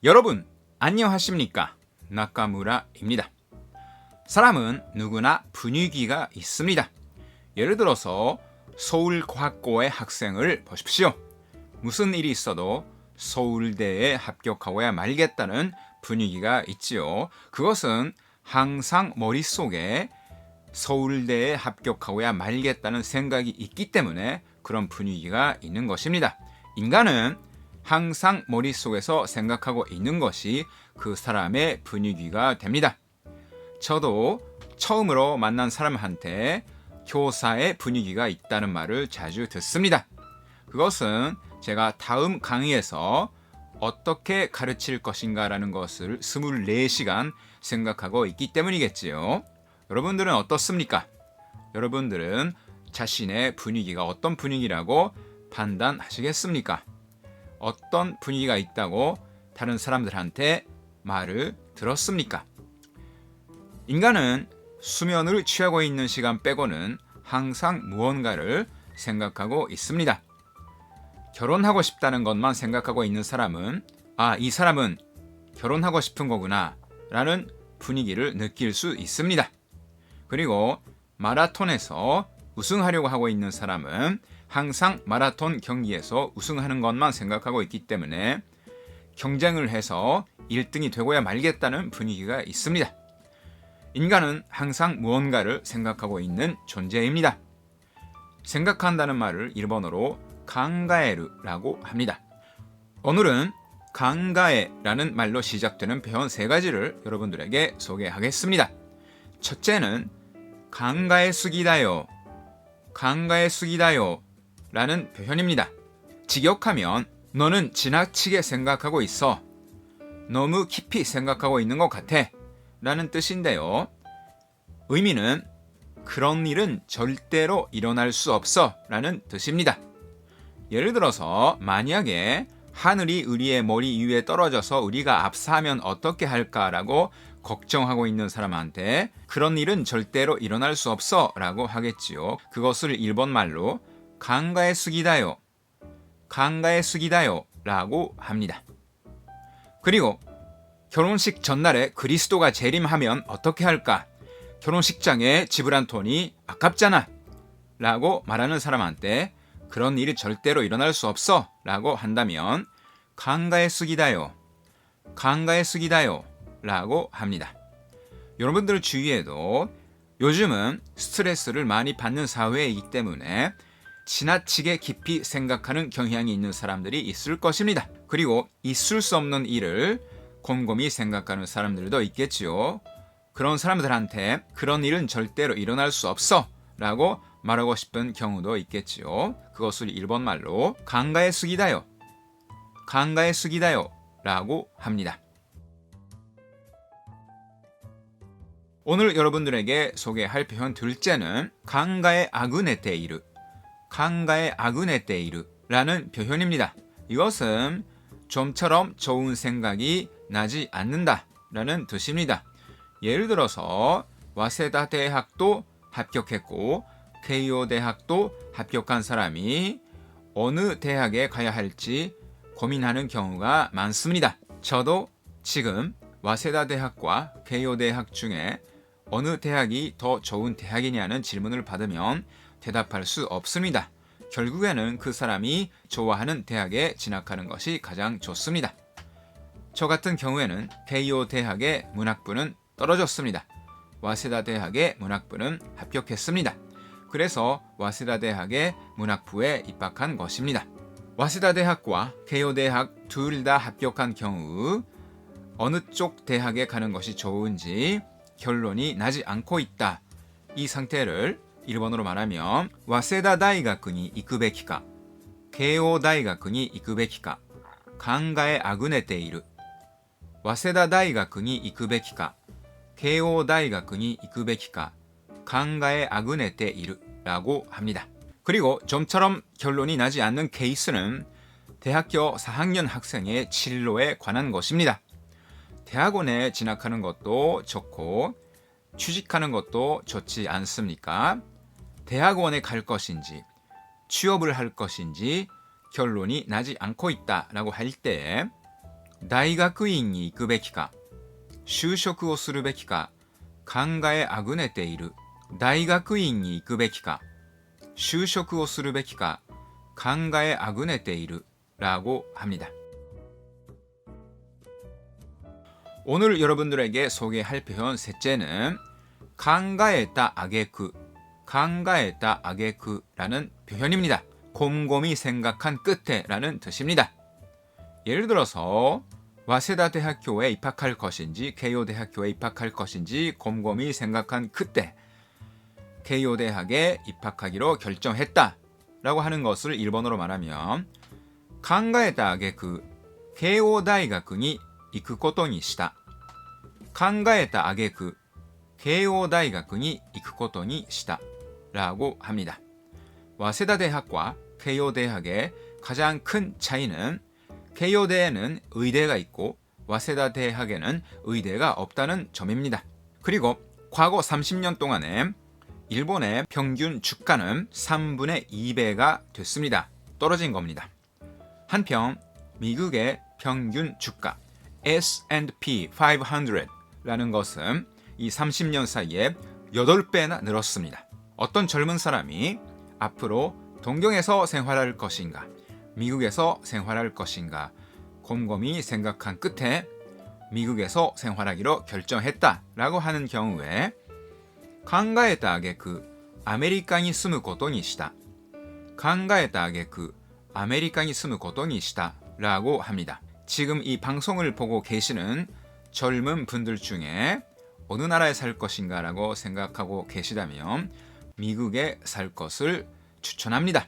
여러분, 안녕하십니까? 나카무라입니다. 사람은 누구나 분위기가 있습니다. 예를 들어서 서울과학고의 학생을 보십시오. 무슨 일이 있어도 서울대에 합격하고야 말겠다는 분위기가 있지요. 그것은 항상 머릿속에 서울대에 합격하고야 말겠다는 생각이 있기 때문에 그런 분위기가 있는 것입니다. 인간은 항상 머릿속에서 생각하고 있는 것이 그 사람의 분위기가 됩니다. 저도 처음으로 만난 사람한테 교사의 분위기가 있다는 말을 자주 듣습니다. 그것은 제가 다음 강의에서 어떻게 가르칠 것인가라는 것을 24시간 생각하고 있기 때문이겠지요. 여러분들은 어떻습니까? 여러분들은 자신의 분위기가 어떤 분위기라고 판단하시겠습니까? 어떤 분위기가 있다고 다른 사람들한테 말을 들었습니까? 인간은 수면을 취하고 있는 시간 빼고는 항상 무언가를 생각하고 있습니다. 결혼하고 싶다는 것만 생각하고 있는 사람은 이 사람은 결혼하고 싶은 거구나 라는 분위기를 느낄 수 있습니다. 그리고 마라톤에서 우승하려고 하고 있는 사람은 항상 마라톤 경기에서 우승하는 것만 생각하고 있기 때문에 경쟁을 해서 1등이 되고야 말겠다는 분위기가 있습니다. 인간은 항상 무언가를 생각하고 있는 존재입니다. 생각한다는 말을 일본어로 칸가에르라고 합니다. 오늘은 칸가에라는 말로 시작되는 표현 3가지를 여러분들에게 소개하겠습니다. 첫째는 칸가에쓰기다요, 칸가에쓰기다요 라는 표현입니다. 직역하면 너는 지나치게 생각하고 있어, 너무 깊이 생각하고 있는 것 같아 라는 뜻인데요. 의미는 그런 일은 절대로 일어날 수 없어 라는 뜻입니다. 예를 들어서 만약에 하늘이 우리의 머리 위에 떨어져서 우리가 압사하면 어떻게 할까라고 걱정하고 있는 사람한테 그런 일은 절대로 일어날 수 없어 라고 하겠지요. 그것을 일본말로 칸가에쓰기다요, 칸가에쓰기다요 라고 합니다. 그리고 결혼식 전날에 그리스도가 재림하면 어떻게 할까? 결혼식장에 지불한 돈이 아깝잖아 라고 말하는 사람한테 그런 일이 절대로 일어날 수 없어 라고 한다면 칸가에쓰기다요, 칸가에쓰기다요 라고 합니다. 여러분들 주위에도 요즘은 스트레스를 많이 받는 사회이기 때문에 지나치게 깊이 생각하는 경향이 있는 사람들이 있을 것입니다. 그리고 있을 수 없는 일을 곰곰이 생각하는 사람들도 있겠지요. 그런 사람들한테 그런 일은 절대로 일어날 수 없어 라고 말하고 싶은 경우도 있겠지요. 그것을 일본말로 칸가에쓰기다요, 칸가에쓰기다요 라고 합니다. 오늘 여러분들에게 소개할 표현 둘째는 칸가에아구네테이르, 칸가에아구네테이르 라는 표현입니다. 이것은 좀처럼 좋은 생각이 나지 않는다 라는 뜻입니다. 예를 들어서 와세다 대학도 합격했고 케이오 대학도 합격한 사람이 어느 대학에 가야 할지 고민하는 경우가 많습니다. 저도 지금 와세다 대학과 케이오 대학 중에 어느 대학이 더 좋은 대학이냐는 질문을 받으면 대답할 수 없습니다. 결국에는 그 사람이 좋아하는 대학에 진학하는 것이 가장 좋습니다. 저 같은 경우에는 케이오 대학의 문학부는 떨어졌습니다. 와세다 대학의 문학부는 합격했습니다. 그래서 와세다 대학의 문학부에 입학한 것입니다. 와세다 대학과 케이오 대학 둘 다 합격한 경우 어느 쪽 대학에 가는 것이 좋은지 결론이 나지 않고 있다. 이 상태를 일본어로 말하면 와세다大学に行くべきか、慶応大学に行くべきか考えあぐねている。早稲田大学に行くべきか、慶応大学に行くべきか考えあぐねている라고 합니다. 그리고 좀처럼 결론이 나지 않는 케이스는 대학교 4학년 학생의 진로에 관한 것입니다. 대학원에 진학하는 것도 좋고 취직하는 것도 좋지 않습니까? 대학원에 갈 것인지 취업을 할 것인지 결론이 나지 않고 있다라고 할 때大学院に行くべきか、就職をするべきか考えあぐねている。大学院に行くべきか、就職をするべきか考えあぐねている라고 합니다. 오늘 여러분들에게 소개할 표현 셋째는 강가에다 아게쿠, 강가에다 아게쿠라는 표현입니다. 곰곰이 생각한 끝에라는 뜻입니다. 예를 들어서 와세다 대학교에 입학할 것인지 케이오 대학교에 입학할 것인지 곰곰이 생각한 그때 케이오 대학에 입학하기로 결정했다 라고 하는 것을 일본어로 말하면 강가에다 아게쿠 케이오 대학에 行くことにした。考えた挙句、慶応大学に行くことにした라고 합니다. 와세다 대학과 케이오 대학의 가장 큰 차이는 케이오 대에는 의대가 있고 와세다 대학에는 의대가 없다는 점입니다. 그리고 과거 30년 동안에 일본의 평균 주가는 3분의 2배가 됐습니다. 떨어진 겁니다. 한편 미국의 평균 주가 S&P 500라는 것은 이 30년 사이에 8배나 늘었습니다. 어떤 젊은 사람이 앞으로 동경에서 생활할 것인가, 미국에서 생활할 것인가 곰곰이 생각한 끝에 미국에서 생활하기로 결정했다라고 하는 경우에 考えた挙句アメリカに住むことにした。考えた挙句アメリカに住むことにした라고 합니다. 지금 이 방송을 보고 계시는 젊은 분들 중에 어느 나라에 살 것인가 라고 생각하고 계시다면 미국에 살 것을 추천합니다.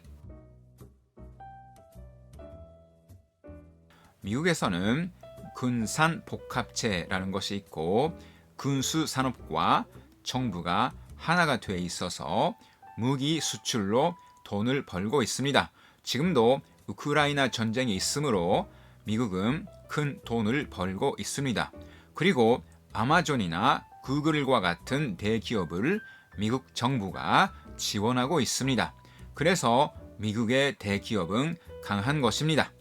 미국에서는 군산복합체라는 것이 있고 군수산업과 정부가 하나가 돼 있어서 무기 수출로 돈을 벌고 있습니다. 지금도 우크라이나 전쟁이 있으므로 미국은 큰 돈을 벌고 있습니다. 그리고 아마존이나 구글과 같은 대기업을 미국 정부가 지원하고 있습니다. 그래서 미국의 대기업은 강한 것입니다.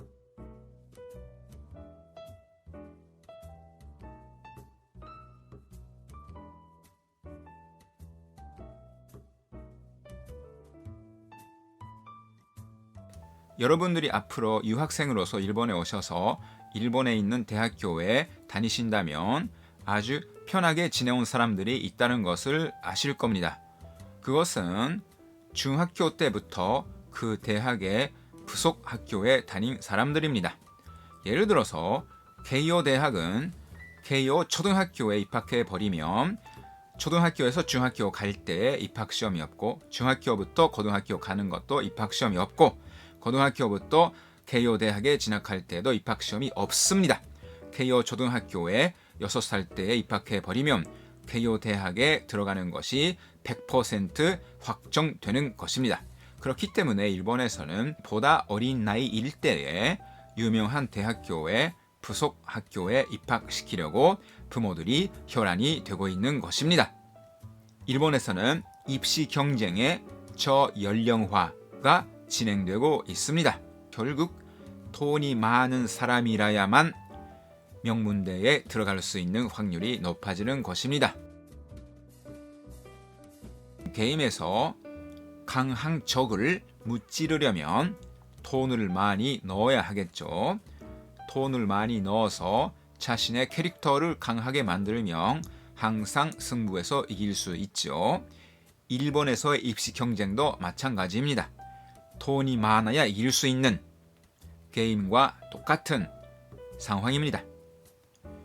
여러분들이 앞으로 유학생으로서 일본에 오셔서 일본에 있는 대학교에 다니신다면 아주 편하게 지내온 사람들이 있다는 것을 아실 겁니다. 그것은 중학교 때부터 그 대학의 부속 학교에 다닌 사람들입니다. 예를 들어서 케이오 대학은 케이오 초등학교에 입학해 버리면 초등학교에서 중학교 갈 때 입학시험이 없고 중학교부터 고등학교 가는 것도 입학시험이 없고 고등학교부터 케이오 대학에 진학할 때도 입학시험이 없습니다. 케이오 초등학교에 6살 때에 입학해 버리면 케이오 대학에 들어가는 것이 100% 확정되는 것입니다. 그렇기 때문에 일본에서는 보다 어린 나이일 때에 유명한 대학교에 부속 학교에 입학시키려고 부모들이 혈안이 되고 있는 것입니다. 일본에서는 입시 경쟁의 저연령화가 진행되고 있습니다. 결국 돈이 많은 사람이라야만 명문대에 들어갈 수 있는 확률이 높아지는 것입니다. 게임에서 강한 적을 무찌르려면 돈을 많이 넣어야 하겠죠. 돈을 많이 넣어서 자신의 캐릭터를 강하게 만들면 항상 승부에서 이길 수 있죠. 일본에서의 입시 경쟁도 마찬가지입니다. 돈이 많아야 이길 수 있는 게임과 똑같은 상황입니다.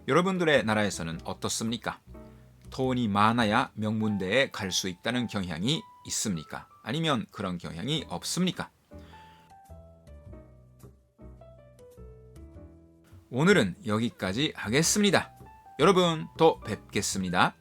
여러분들의 나라에서는 어떻습니까? 돈이 많아야 명문대에 갈 수 있다는 경향이 있습니까? 아니면 그런 경향이 없습니까? 오늘은 여기까지 하겠습니다. 여러분 또 뵙겠습니다.